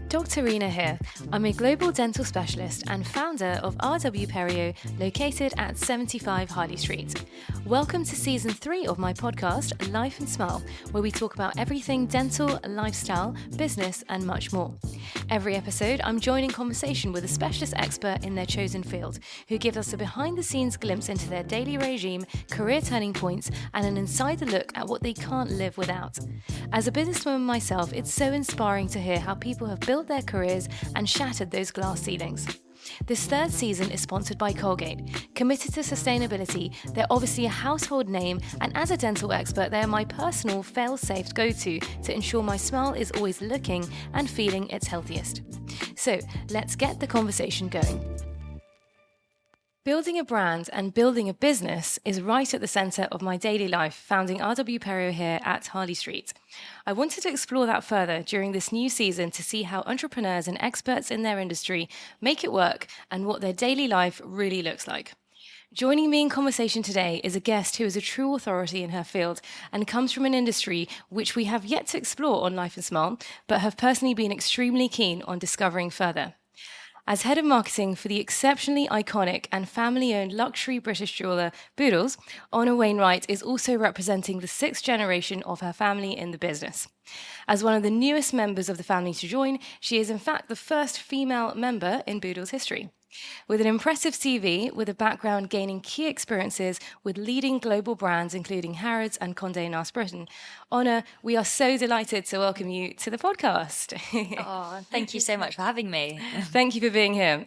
Dr Reena here. I'm a global dental specialist and founder of RW Perio, located at 75 Harley Street. Welcome to season 3 of my podcast, Life and Smile, where we talk about everything dental, lifestyle, business, and much more. Every episode, I'm joining conversation with a specialist expert in their chosen field, who gives us a behind-the-scenes glimpse into their daily regime, career turning points, and an insider look at what they can't live without. As a businesswoman myself, it's so inspiring to hear how people have built their careers and shattered those glass ceilings. This third season is sponsored by Colgate. Committed to sustainability, they're obviously a household name, and as a dental expert, they are my personal fail-safe go-to to ensure my smile is always looking and feeling its healthiest. So let's get the conversation going. Building a brand and building a business is right at the centre of my daily life, founding RW Perio here at Harley Street. I wanted to explore that further during this new season to see how entrepreneurs and experts in their industry make it work and what their daily life really looks like. Joining me in conversation today is a guest who is a true authority in her field and comes from an industry which we have yet to explore on Life and Smile, but have personally been extremely keen on discovering further. As head of marketing for the exceptionally iconic and family-owned luxury British jeweller Boodles, Honour Wainwright is also representing the 6th generation of her family in the business. As one of the newest members of the family to join, she is in fact the first female member in Boodles history. With an impressive CV, with a background gaining key experiences with leading global brands including Harrods and Conde Nast Britain, Honour, we are so delighted to welcome you to the podcast. Oh, thank you so much for having me. Thank you for being here.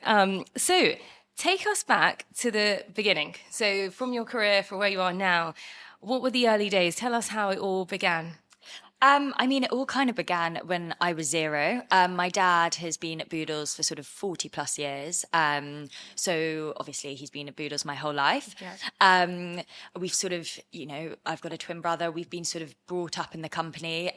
So take us back to the beginning. So from your career, for where you are now, what were the early days? Tell us how it all began. It all kind of began when I was 0. My dad has been at Boodles for sort of 40 plus years. So obviously he's been at Boodles my whole life. Yes. We've sort of, I've got a twin brother. We've been sort of brought up in the company.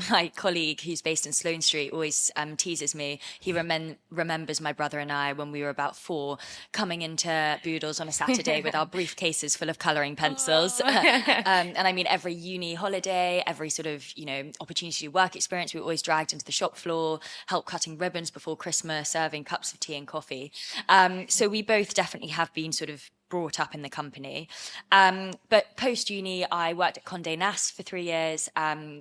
My colleague who's based in Sloane Street always teases me. He remembers my brother and I when we were about 4 coming into Boodles on a Saturday with our briefcases full of colouring pencils. And every uni holiday, every sort of, opportunity to work experience, we were always dragged into the shop floor, help cutting ribbons before Christmas, serving cups of tea and coffee. So we both definitely have been sort of brought up in the company. But post-uni, I worked at Conde Nast for 3 years,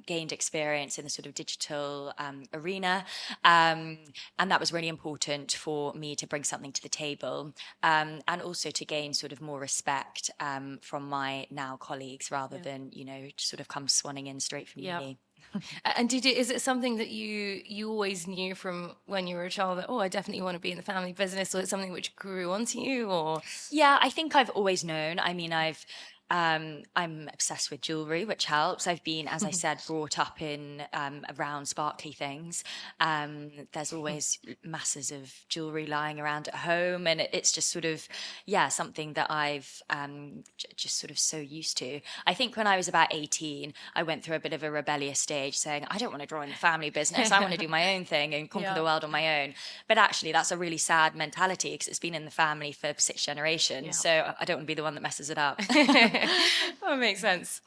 gained experience in the sort of digital arena. And that was really important for me to bring something to the table, and also to gain sort of more respect from my now colleagues rather than, sort of come swanning in straight from uni. And is it something that you always knew from when you were a child that, I definitely want to be in the family business, or it's something which grew onto you, or? Yeah, I think I've always known. I'm obsessed with jewellery, which helps. I've been, as I said, brought up in around sparkly things. There's always masses of jewellery lying around at home, and it's just sort of, something that I've just sort of so used to. I think when I was about 18, I went through a bit of a rebellious stage saying, I don't want to join the family business. I want to do my own thing and conquer the world on my own. But actually, that's a really sad mentality because it's been in the family for 6 generations. So I don't want to be the one that messes it up. That makes sense.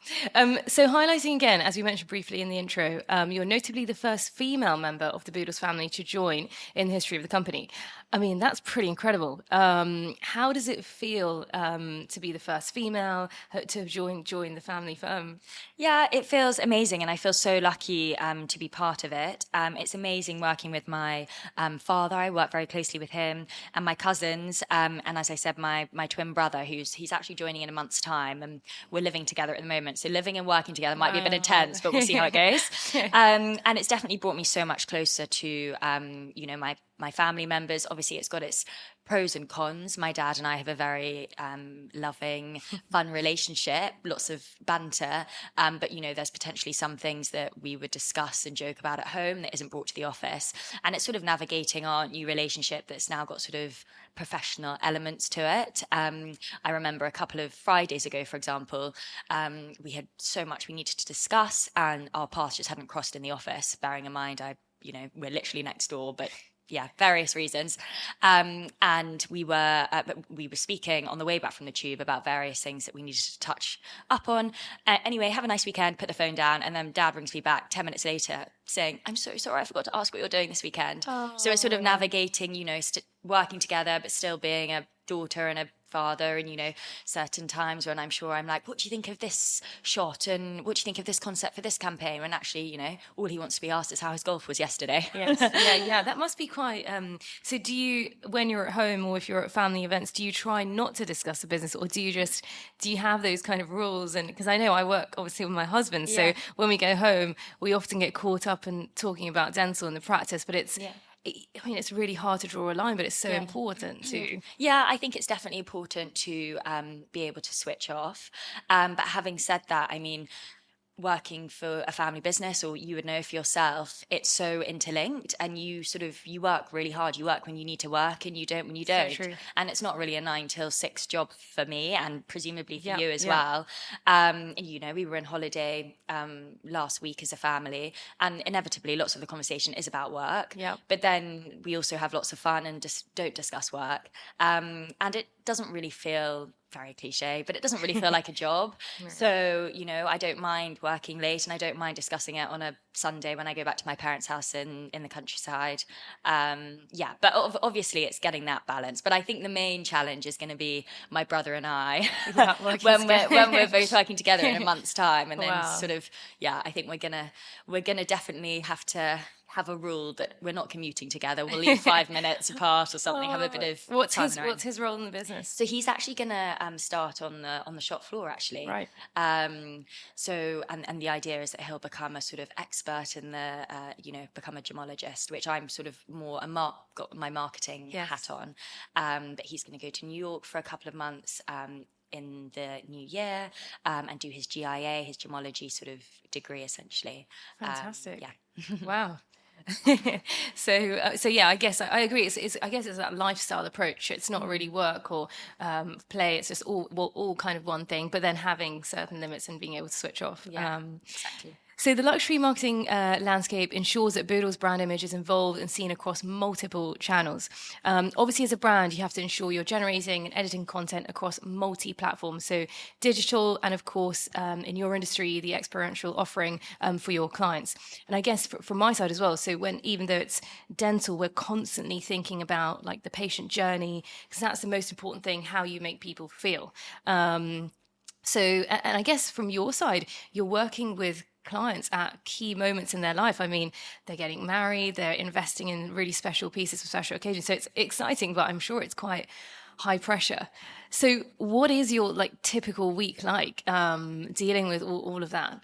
So highlighting again, as we mentioned briefly in the intro, you're notably the first female member of the Boodles family to join in the history of the company. That's pretty incredible. How does it feel to be the first female to have joined the family firm? Yeah, it feels amazing, and I feel so lucky to be part of it. It's amazing working with my father. I work very closely with him, and my cousins, and as I said, my twin brother, he's actually joining in a month's time, and we're living together at the moment. So living and working together might be a bit intense, but we'll see how it goes. And it's definitely brought me so much closer to my family members. Obviously, it's got its pros and cons. My dad and I have a very loving, fun relationship, lots of banter. But, there's potentially some things that we would discuss and joke about at home that isn't brought to the office. And it's sort of navigating our new relationship that's now got sort of professional elements to it. I remember a couple of Fridays ago, for example, we had so much we needed to discuss and our paths just hadn't crossed in the office, bearing in mind we're literally next door, but various reasons. And we were speaking on the way back from the tube about various things that we needed to touch up on. Anyway, have a nice weekend, put the phone down, and then Dad rings me back 10 minutes later saying, I'm so sorry, I forgot to ask what you're doing this weekend. Oh. So it's sort of navigating, working together, but still being a daughter and a father, and certain times when I'm sure I'm like, what do you think of this shot, and what do you think of this concept for this campaign, and actually all he wants to be asked is how his golf was yesterday. Yes. yeah that must be quite so do you, when you're at home or if you're at family events, do you try not to discuss the business, or do you have those kind of rules? And because I know I work obviously with my husband, so when we go home we often get caught up in talking about dental and the practice, but it's it's really hard to draw a line, but it's so important to... Yeah, I think it's definitely important to be able to switch off. But having said that, I mean, working for a family business, or you would know for yourself, it's so interlinked, and you work really hard. You work when you need to work, and you don't when you don't. So true. And it's not really a 9 till 6 job for me, and presumably for you as well. We were on holiday last week as a family, and inevitably lots of the conversation is about work. Yeah. But then we also have lots of fun and just don't discuss work. And it doesn't really feel, very cliche, but it doesn't really feel like a job. Right. So, I don't mind working late, and I don't mind discussing it on a Sunday when I go back to my parents' house in the countryside. But obviously it's getting that balance. But I think the main challenge is going to be my brother and I when we're both working together in a month's time. And then I think we're gonna definitely have to have a rule that we're not commuting together. We'll leave 5 minutes apart or something. Have a bit of what's his role in the business? So he's actually going to start on the shop floor, actually. Right. So the idea is that he'll become a sort of expert in the become a gemologist, which I'm sort of more got my marketing hat on. But he's going to go to New York for a couple of months. In the new year, and do his GIA, his gemology sort of degree, essentially. Fantastic. Wow. So yeah, I guess I agree. I guess it's that lifestyle approach. It's not really work or play. It's just all kind of one thing. But then having certain limits and being able to switch off. Yeah, exactly. So the luxury marketing landscape ensures that Boodles' brand image is involved and seen across multiple channels. Obviously, as a brand, you have to ensure you're generating and editing content across multi-platforms. So digital and, of course, in your industry, the experiential offering for your clients. And I guess from my side as well, so even though it's dental, we're constantly thinking about like the patient journey, because that's the most important thing, how you make people feel. And I guess from your side, you're working with clients at key moments in their life. I mean, they're getting married, they're investing in really special pieces for special occasions. So it's exciting, but I'm sure it's quite high pressure. So what is your typical week like dealing with all of that?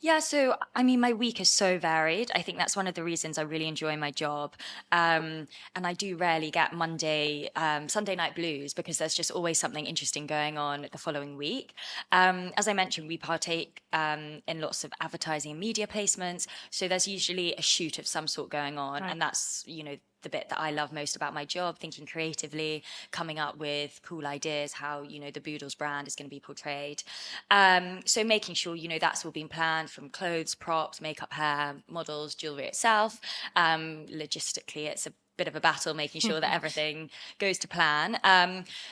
Yeah, so I mean, my week is so varied. I think that's one of the reasons I really enjoy my job. And I do rarely get Sunday night blues, because there's just always something interesting going on the following week. As I mentioned, we partake in lots of advertising and media placements. So there's usually a shoot of some sort going on. Right. And that's, the bit that I love most about my job, thinking creatively, coming up with cool ideas, how, the Boodles brand is going to be portrayed. So making sure, that's all been planned, from clothes, props, makeup, hair, models, jewellery itself. Logistically, it's a bit of a battle making sure that everything goes to plan.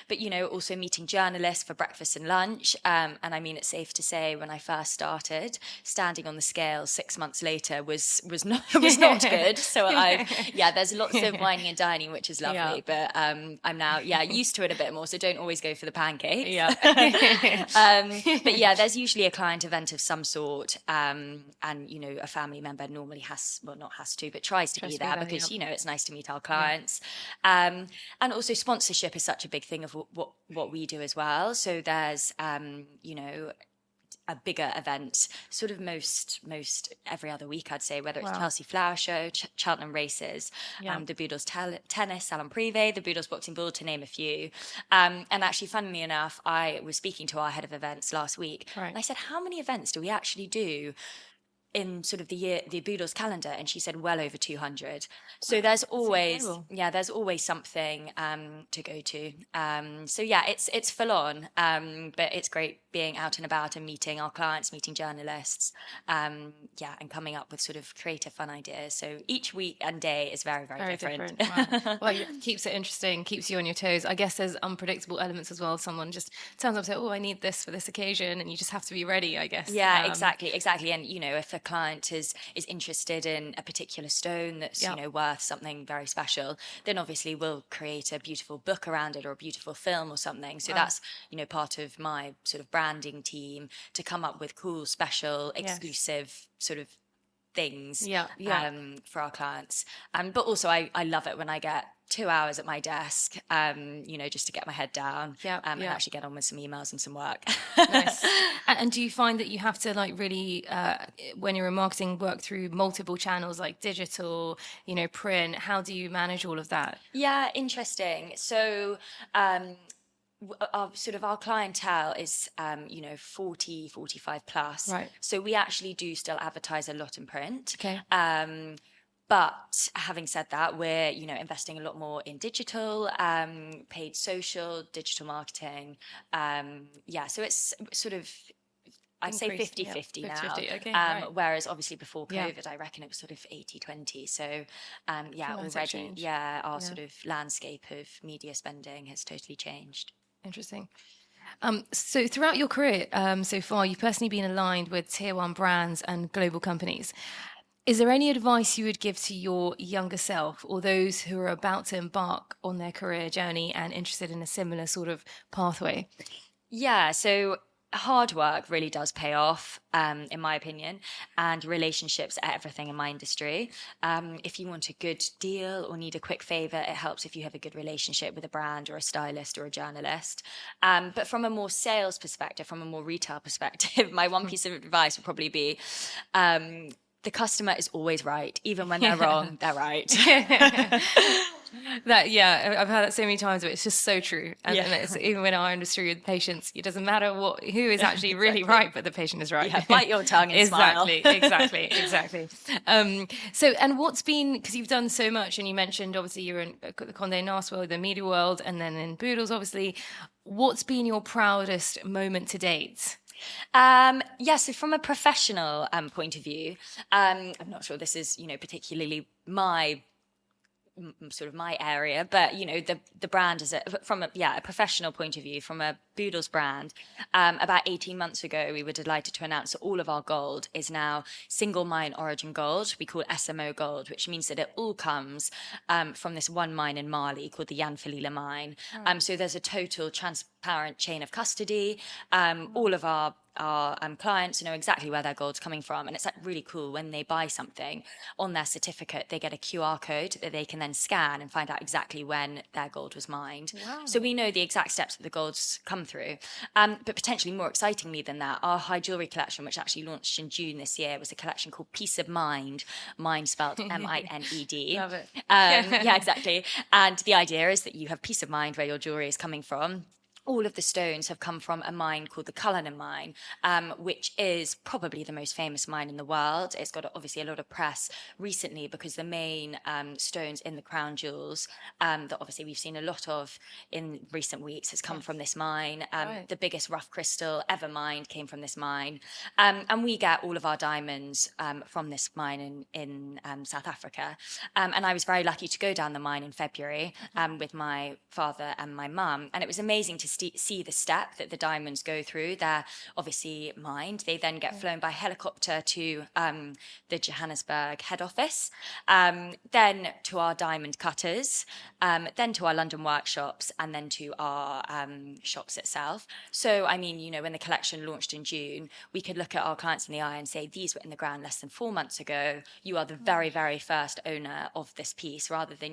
But, also meeting journalists for breakfast and lunch. And I mean, it's safe to say when I first started, standing on the scale 6 months later was not good. So there's lots of whining and dining, which is lovely. Yeah. But I'm now, used to it a bit more. So don't always go for the pancakes. Yeah. But yeah, there's usually a client event of some sort. And, a family member normally tries to be there because, it's nice to meet our clients. And also sponsorship is such a big thing of what we do as well. So there's a bigger event sort of most every other week, I'd say, whether it's Chelsea Flower Show, Cheltenham Races, the Boodles Tennis, Salon Privé, the Boodles Boxing Ball, to name a few. And actually, funnily enough, I was speaking to our head of events last week, and I said, how many events do we actually do in sort of the Boodles calendar, and she said well over 200. So there's always something to go to. So yeah, it's full on, but it's great being out and about and meeting our clients, meeting journalists, and coming up with sort of creative, fun ideas. So each week and day is very, very different. Wow. Well, it keeps it interesting, keeps you on your toes. I guess there's unpredictable elements as well. Someone just turns up and says, "Oh, I need this for this occasion," and you just have to be ready, I guess. Yeah, exactly. And if a client is interested in a particular stone that's worth something very special, then obviously we'll create a beautiful book around it or a beautiful film or something. So that's part of my sort of branding team to come up with cool, special, exclusive sort of things for our clients. But also I love it when I get 2 hours at my desk, just to get my head down and actually get on with some emails and some work. Nice. And do you find that you have to like really, when you're in marketing, work through multiple channels like digital, print? How do you manage all of that? Yeah, interesting. So our clientele is 40, 45 plus, right? So we actually do still advertise a lot in print. Okay. But having said that, we're investing a lot more in digital, paid social, digital marketing. So it's sort of, I'd say 50-50 now. 50-50. Okay, right. Whereas obviously before COVID, I reckon it was sort of 80-20. So already, our sort of landscape of media spending has totally changed. Interesting. So throughout your career so far, you've personally been aligned with tier 1 brands and global companies. Is there any advice you would give to your younger self or those who are about to embark on their career journey and interested in a similar sort of pathway? Yeah, so hard work really does pay off, in my opinion, and relationships are everything in my industry. If you want a good deal or need a quick favor, it helps if you have a good relationship with a brand or a stylist or a journalist. But from a more sales perspective, from a more retail perspective, my one piece of advice would probably be, the customer is always right. Even when they're wrong, they're right. I've heard that so many times, but it's just so true. And it's, even in our industry with patients, it doesn't matter who is actually really right, but the patient is right. Yeah, bite your tongue and smile. Exactly. And what's been, because you've done so much, and you mentioned obviously you're in the Conde and Nast world, the media world, and then in Boodles, obviously. What's been your proudest moment to date? So from a professional point of view, I'm not sure this is, particularly my area, but the brand is from a professional point of view, from a Boodles brand. About 18 months ago, we were delighted to announce that all of our gold is now single mine origin gold. We call it SMO gold, which means that it all comes from this one mine in Mali called the Yanfalila mine. So there's a total transparent chain of custody. All of our clients know exactly where their gold's coming from, and it's like really cool. When they buy something, on their certificate they get a QR code that they can then scan and find out exactly when their gold was mined. Wow. So we know the exact steps that the gold's come through. But potentially more excitingly than that, our high jewelry collection, which actually launched in June this year, was a collection called Peace of Mind, mind spelled MINED. Love it. Exactly. And the idea is that you have peace of mind where your jewelry is coming from. All of the stones have come from a mine called the Cullinan mine, which is probably the most famous mine in the world. It's got obviously a lot of press recently because the main stones in the crown jewels that obviously we've seen a lot of in recent weeks has come from this mine. The biggest rough crystal ever mined came from this mine. And we get all of our diamonds from this mine in South Africa. And I was very lucky to go down the mine in February with my father and my mum. And it was amazing to see the step that the diamonds go through. They're obviously mined. They then get flown by helicopter to the Johannesburg head office, then to our diamond cutters, then to our London workshops, and then to our shops itself. So, I mean, when the collection launched in June, we could look at our clients in the eye and say, these were in the ground less than 4 months ago. You are the very, very first owner of this piece, rather than,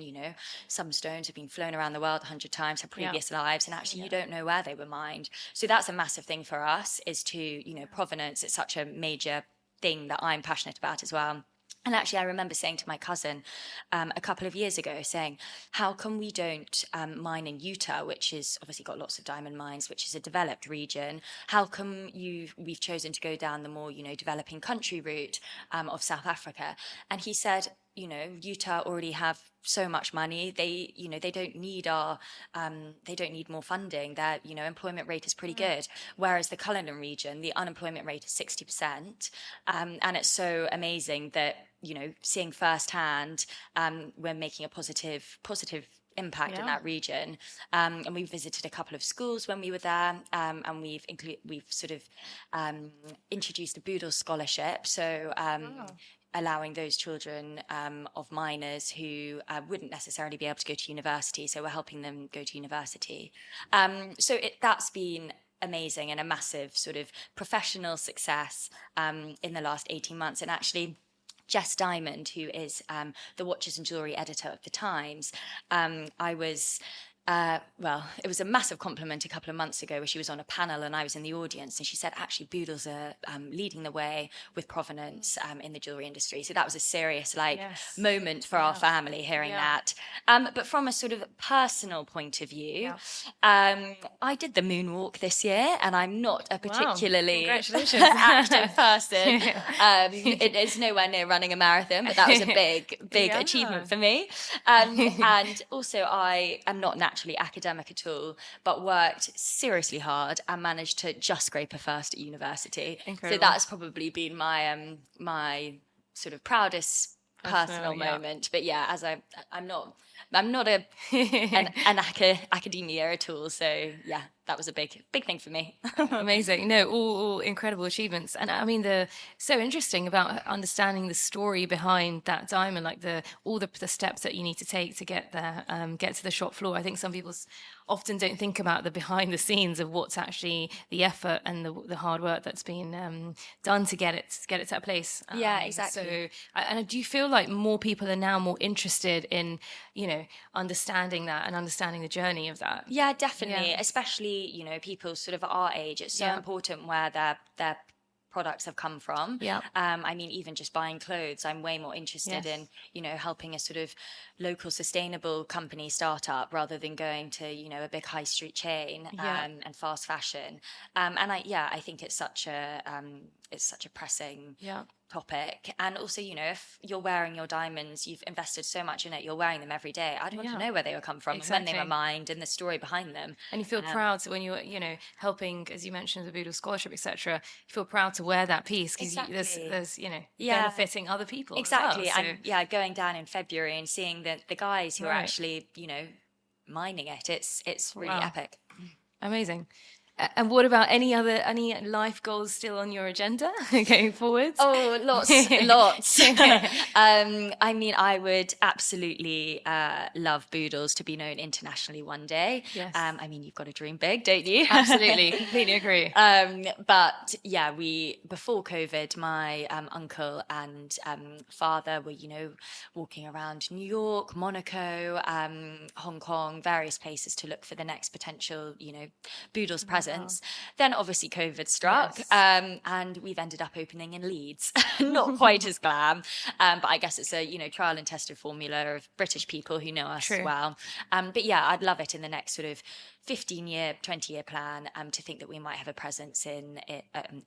some stones have been flown around the world 100 times, have previous lives, and actually you don't know where they were mined. So that's a massive thing for us, is to, provenance. It's such a major thing that I'm passionate about as well. And actually, I remember saying to my cousin a couple of years ago, saying, how come we don't mine in Utah, which is obviously got lots of diamond mines, which is a developed region? How come we've chosen to go down the more, developing country route of South Africa? And he said, Utah already have so much money. They don't need they don't need more funding. Their, employment rate is pretty good. Whereas the Cullinan region, the unemployment rate is 60%. And it's so amazing that, seeing firsthand, we're making a positive impact in that region. And we visited a couple of schools when we were there, and we've sort of introduced a Boodles scholarship. So allowing those children of miners who wouldn't necessarily be able to go to university, so we're helping them go to university. So that's been amazing and a massive sort of professional success in the last 18 months. And actually, Jess Diamond, who is the Watches and Jewellery editor of The Times, it was a massive compliment a couple of months ago where she was on a panel and I was in the audience, and she said, actually, Boodles are leading the way with provenance in the jewellery industry. So that was a serious moment for our family hearing that. But from a sort of personal point of view, I did the moonwalk this year, and I'm not a particularly active person. It is nowhere near running a marathon, but that was a big achievement for me. And also, I am not naturally academic at all, but worked seriously hard and managed to just scrape a first at university. Incredible. So that's probably been my my sort of proudest personal moment. But as I'm not an academia at all. So that was a big thing for me. Amazing. No, all incredible achievements. And I mean, so interesting about understanding the story behind that diamond, like all the steps that you need to take to get there, get to the shop floor. I think some people often don't think about the behind the scenes of what's actually the effort and the hard work that's been done to get it to that place. Exactly. So, and do you feel like more people are now more interested in, understanding that and understanding the journey of that? Yeah, definitely. Especially, people sort of our age. It's so important where their products have come from. I mean, even just buying clothes, I'm way more interested in, helping a sort of local sustainable company startup rather than going to, a big high street chain and fast fashion. And I think it's such a pressing topic. And also, if you're wearing your diamonds, you've invested so much in it, you're wearing them every day. I'd want to know where they were come from and when they were mined and the story behind them. And you feel proud when you're, helping, as you mentioned, the Boodles scholarship, etc. You feel proud to wear that piece because there's benefiting other people. Exactly. As well, so. And going down in February and seeing the guys who are actually, mining it, it's really epic. Amazing. And what about any life goals still on your agenda going forward? Oh, lots. I mean, I would absolutely love Boodles to be known internationally one day. Yes. I mean, you've got to dream big, don't you? Absolutely, completely agree. But before COVID, my uncle and father were, walking around New York, Monaco, Hong Kong, various places to look for the next potential, Boodles presence. Then obviously COVID struck, and we've ended up opening in Leeds. Not quite as glam, but I guess it's a trial and tested formula of British people who know us well. But I'd love it in the next sort of 15-year, 20-year plan to think that we might have a presence in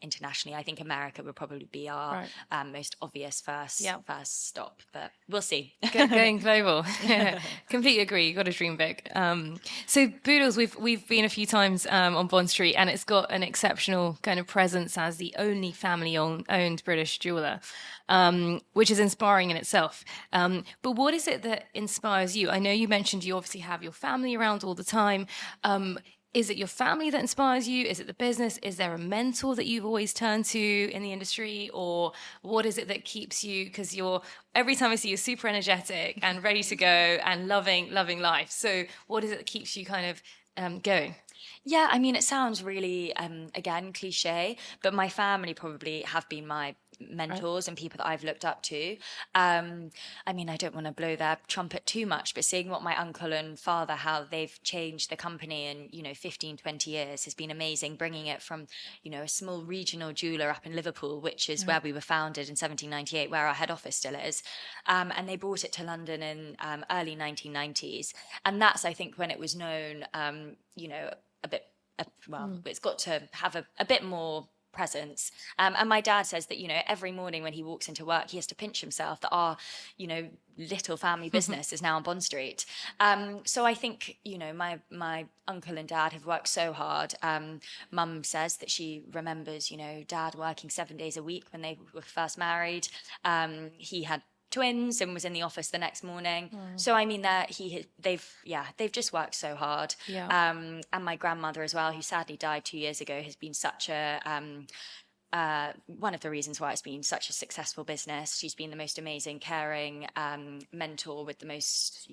internationally. I think America would probably be our most obvious first stop, but we'll see. Going global. Completely agree. You've got to dream big. So Boodles, we've been a few times on Bond Street, and it's got an exceptional kind of presence as the only family-owned British jeweller, which is inspiring in itself. But what is it that inspires you? I know you mentioned you obviously have your family around all the time. Is it your family that inspires you? Is it the business? Is there a mentor that you've always turned to in the industry? Or what is it that keeps you? Because every time I see you, super energetic and ready to go and loving life. So what is it that keeps you kind of going? Yeah, I mean, it sounds really, again, cliche, but my family probably have been my mentors and people that I've looked up to. I mean, I don't want to blow their trumpet too much, but seeing what my uncle and father, how they've changed the company in, 15, 20 years has been amazing, bringing it from, a small regional jeweler up in Liverpool, which is where we were founded in 1798, where our head office still is. And they brought it to London in early 1990s. And that's, I think, when it was known, a bit, it's got to have a bit more presence. And my dad says that, every morning when he walks into work, he has to pinch himself that our, little family business is now on Bond Street. So I think, my uncle and dad have worked so hard. Mum says that she remembers, dad working 7 days a week when they were first married. He had twins and was in the office the next morning. So I mean they've just worked so hard. And my grandmother as well, who sadly died 2 years ago, has been such a one of the reasons why it's been such a successful business. She's been the most amazing, caring mentor with the most,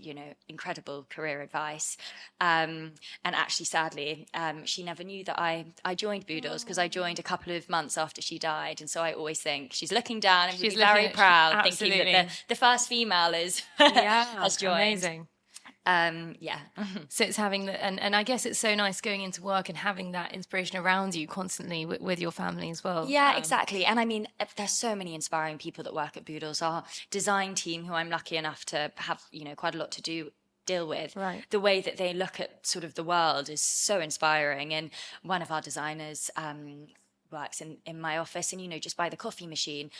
incredible career advice. And actually, sadly, she never knew that I joined Boodles, because I joined a couple of months after she died. And so I always think she's looking down and she's very proud, absolutely. thinking that the first female has joined. Amazing. So it's having and I guess it's so nice going into work and having that inspiration around you constantly with your family as well. Exactly. And I mean, there's so many inspiring people that work at Boodles. Our design team, who I'm lucky enough to have, quite a lot to deal with, the way that they look at sort of the world is so inspiring. And one of our designers works in my office, and just by the coffee machine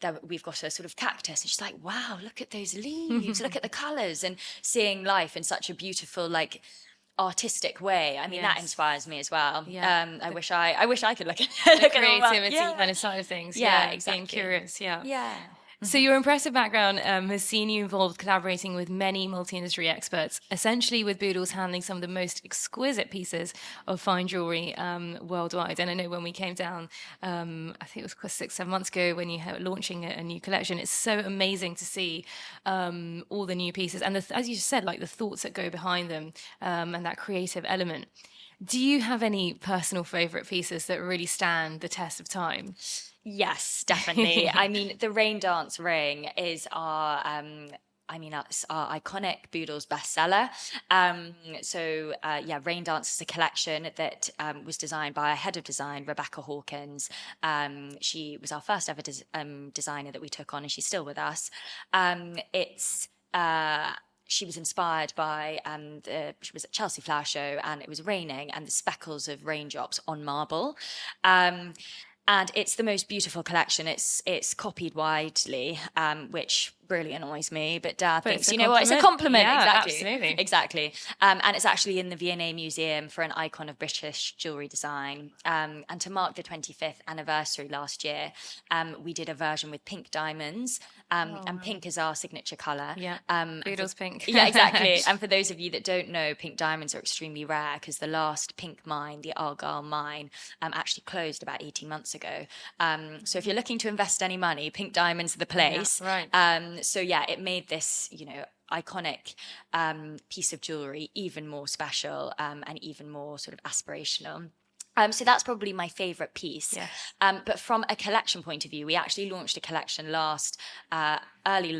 that we've got a sort of cactus, and she's like, wow, look at those leaves, look at the colours, and seeing life in such a beautiful, like, artistic way. I mean, that inspires me as well. I wish I could look at the creativity kind of side of things. Exactly. Being curious. So your impressive background has seen you involved collaborating with many multi-industry experts, essentially with Boodles handling some of the most exquisite pieces of fine jewellery worldwide. And I know when we came down, I think it was 6-7 months ago when you were launching a new collection, it's so amazing to see all the new pieces. And as you said, like the thoughts that go behind them and that creative element. Do you have any personal favourite pieces that really stand the test of time? Yes, definitely. I mean, the Rain Dance ring is our iconic Boodles bestseller. Rain Dance is a collection that was designed by our head of design, Rebecca Hawkins. She was our first ever designer that we took on, and she's still with us. She was inspired by, she was at Chelsea Flower Show, and it was raining, and the speckles of raindrops on marble. And it's the most beautiful collection. It's copied widely, which really annoys me. But Dad thinks, it's a compliment. Yeah, exactly. Exactly. And it's actually in the V&A Museum for an icon of British jewellery design. And to mark the 25th anniversary last year, we did a version with pink diamonds. And pink is our signature colour. Boodles pink. Yeah, exactly. And for those of you that don't know, pink diamonds are extremely rare, because the last pink mine, the Argyle mine, actually closed about 18 months ago. So if you're looking to invest any money, pink diamonds are the place. It made this, iconic piece of jewellery even more special and even more sort of aspirational. So that's probably my favourite piece. Yes. But from a collection point of view, we actually launched a collection early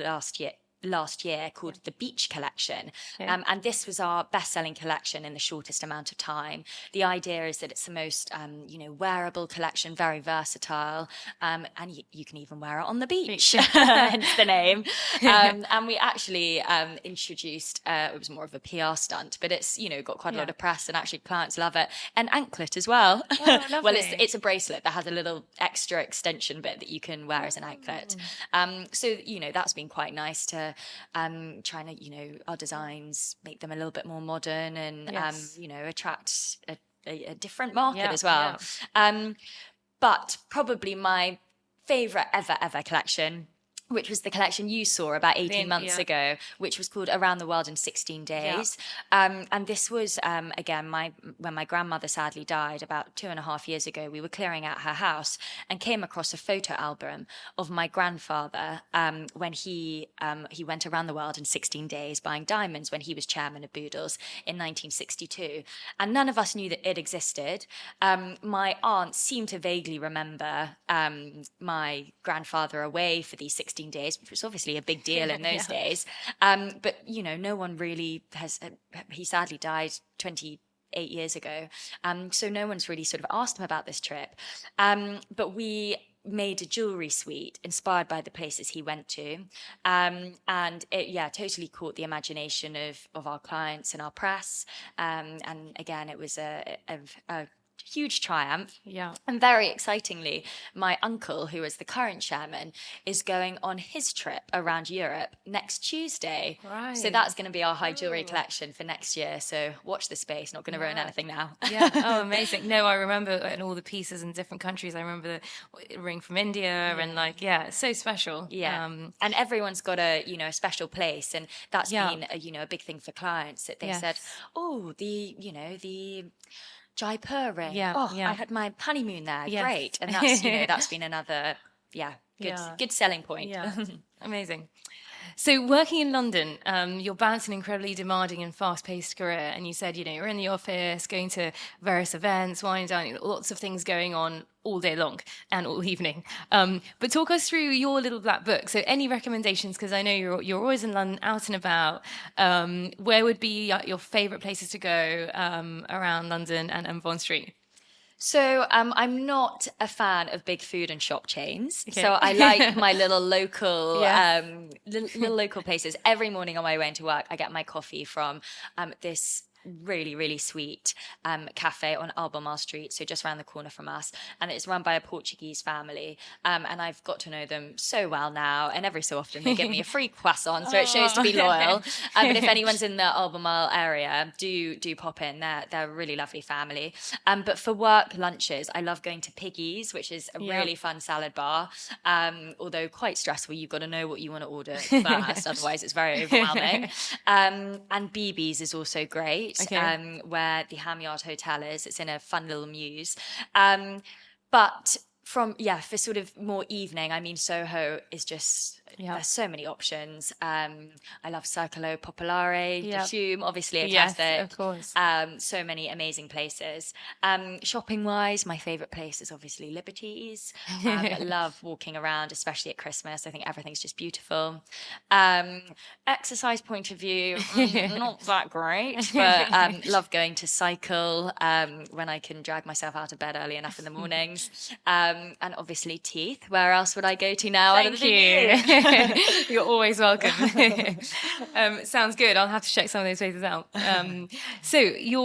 last year called the Beach Collection. And this was our best-selling collection in the shortest amount of time. The idea is that it's the most, wearable collection, very versatile, and you can even wear it on the beach, hence the name. And we actually introduced, it was more of a PR stunt, but it's, got quite a lot of press, and actually clients love it. An anklet as well. Oh, Well, it's a bracelet that has a little extra extension bit that you can wear as an anklet. So, that's been quite nice to trying to, our designs, make them a little bit more modern and, attract a different market as well. But probably my favourite ever collection which was the collection you saw about 18 months ago, which was called Around the World in 16 Days. And this was, again, when my grandmother sadly died about 2.5 years ago, we were clearing out her house and came across a photo album of my grandfather when he went around the world in 16 days buying diamonds when he was chairman of Boodles in 1962. And none of us knew that it existed. My aunt seemed to vaguely remember my grandfather away for these 16 days, which was obviously a big deal in those days. But, you know, no one really has, he sadly died 28 years ago. So no one's really sort of asked him about this trip. But we made a jewelry suite inspired by the places he went to. And it, totally caught the imagination of our clients and our press. And again, it was a huge triumph. Yeah. And very excitingly, my uncle, who is the current chairman, is going on his trip around Europe next Tuesday. Right. So that's going to be our high jewelry collection for next year. So watch the space. Not going to ruin anything now. Yeah. Oh, amazing. No, I remember in all the pieces in different countries. I remember the ring from India and it's so special. Yeah. And everyone's got a special place. And that's been a big thing for clients that they said, oh, the Jaipur ring. I had my honeymoon there. Yes. Great. And that's, that's been another, good selling point. Yeah. Amazing. So working in London, you're balancing an incredibly demanding and fast-paced career. And you said, you're in the office, going to various events, wine dining, lots of things going on all day long and all evening. But talk us through your little black book. So any recommendations, because I know you're always in London, out and about. Where would be your favourite places to go around London and Bond Street? So I'm not a fan of big food and shop chains. Okay. So I like my little local, little local places. Every morning on my way into work, I get my coffee from this really, really sweet cafe on Albemarle Street, so just around the corner from us. And it's run by a Portuguese family. And I've got to know them so well now. And every so often they give me a free croissant, so it shows to be loyal. But if anyone's in the Albemarle area, do pop in. They're a really lovely family. But for work lunches, I love going to Piggy's, which is a really fun salad bar. Although quite stressful, you've got to know what you want to order first, otherwise it's very overwhelming. And BB's is also great. Where the Hamyard Hotel is. It's in a fun little mews. But for sort of more evening, I mean, Soho is just, there's so many options. I love Circolo Popolare, the Hume, obviously a classic. Yes, of course. So many amazing places. Shopping-wise, my favourite place is obviously Liberty's. I love walking around, especially at Christmas. I think everything's just beautiful. Exercise point of view, not that great, but love going to cycle when I can drag myself out of bed early enough in the mornings. And obviously teeth. Where else would I go to now? Thank you. You're always welcome. Sounds good. I'll have to check some of those places out. So we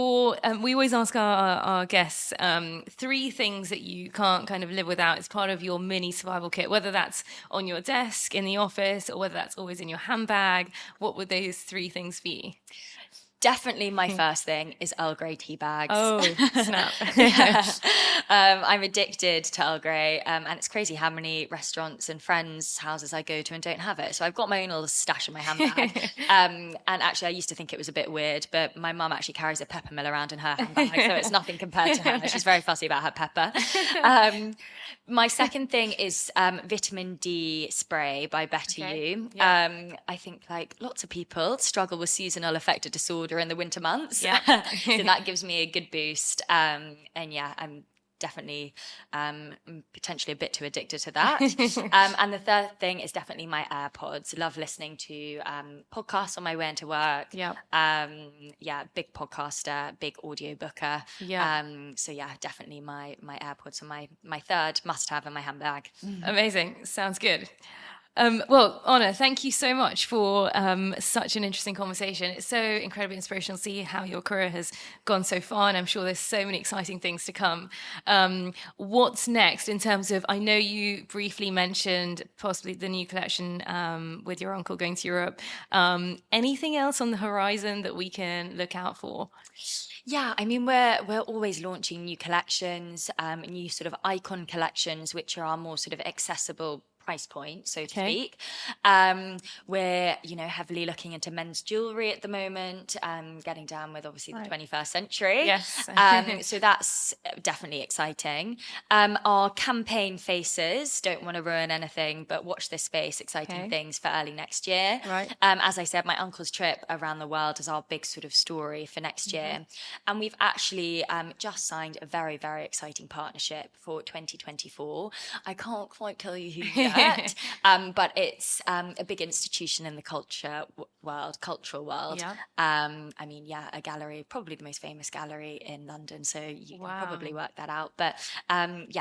always ask our guests 3 things that you can't kind of live without as part of your mini survival kit, whether that's on your desk in the office or whether that's always in your handbag. What would those 3 things be? Definitely my first thing is Earl Grey tea bags. Oh, snap. I'm addicted to Earl Grey, and it's crazy how many restaurants and friends' houses I go to and don't have it. So I've got my own little stash in my handbag. And actually, I used to think it was a bit weird, but my mum actually carries a pepper mill around in her handbag, so it's nothing compared to her. She's very fussy about her pepper. My second thing is vitamin D spray by Better You. Yeah. I think like lots of people struggle with seasonal affective disorder in the winter months. Yeah. So that gives me a good boost. And I'm definitely potentially a bit too addicted to that. And the third thing is definitely my AirPods. Love listening to podcasts on my way into work. Yeah. Big podcaster, big audio booker. Yeah. Definitely my AirPods are my third must-have in my handbag. Amazing. Sounds good. Well, Honour, thank you so much for such an interesting conversation. It's so incredibly inspirational to see how your career has gone so far, and I'm sure there's so many exciting things to come. What's next in terms of, I know you briefly mentioned possibly the new collection with your uncle going to Europe. Anything else on the horizon that we can look out for? Yeah, I mean, we're always launching new collections, new sort of icon collections, which are our more sort of accessible price point, so to speak. We're, heavily looking into men's jewellery at the moment, getting down with obviously the 21st century. Yes. So that's definitely exciting. Our campaign faces, don't want to ruin anything, but watch this space, exciting things for early next year. Right. As I said, my uncle's trip around the world is our big sort of story for next year. And we've actually just signed a very, very exciting partnership for 2024. I can't quite tell you who yet, but it's a big institution in the cultural world. Yeah. A gallery, probably the most famous gallery in London, so you can probably work that out. But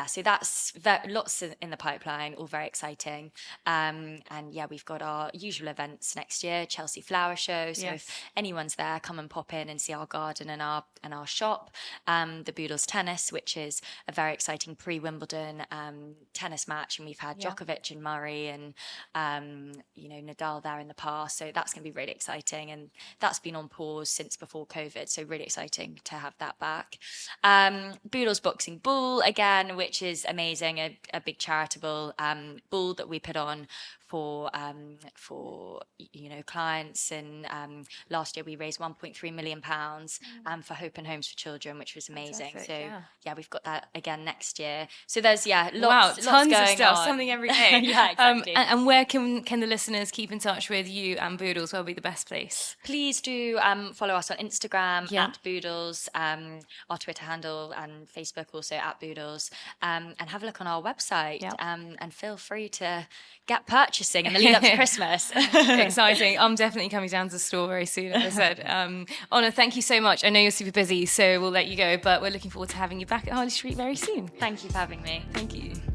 so that's lots in the pipeline, all very exciting. We've got our usual events next year, Chelsea Flower Show. So if anyone's there, come and pop in and see our garden and our shop. The Boodles tennis, which is a very exciting pre-Wimbledon tennis match, and we've had Djokovic and Murray and Nadal there in the past, so that's going to be really exciting, and that's been on pause since before COVID, so really exciting to have that back. Boodles Boxing Ball again, which is amazing, a big charitable ball that we put on for clients, and last year we raised £1.3 million for Hope and Homes for Children, which was amazing. Fantastic, so we've got that again next year. So there's lots tons going of stuff, on. something every day. Yeah, exactly. And where can the listeners keep in touch with you and Boodles? Where will be the best place? Please do follow us on Instagram at Boodles, our Twitter handle, and Facebook also at Boodles, and have a look on our website, and feel free to get purchasing in the lead up to Christmas. Exciting. I'm definitely coming down to the store very soon, as I said. Honour, thank you so much. I know you're super busy, so we'll let you go, but we're looking forward to having you back at Harley Street very soon. Thank you for having me. Thank you.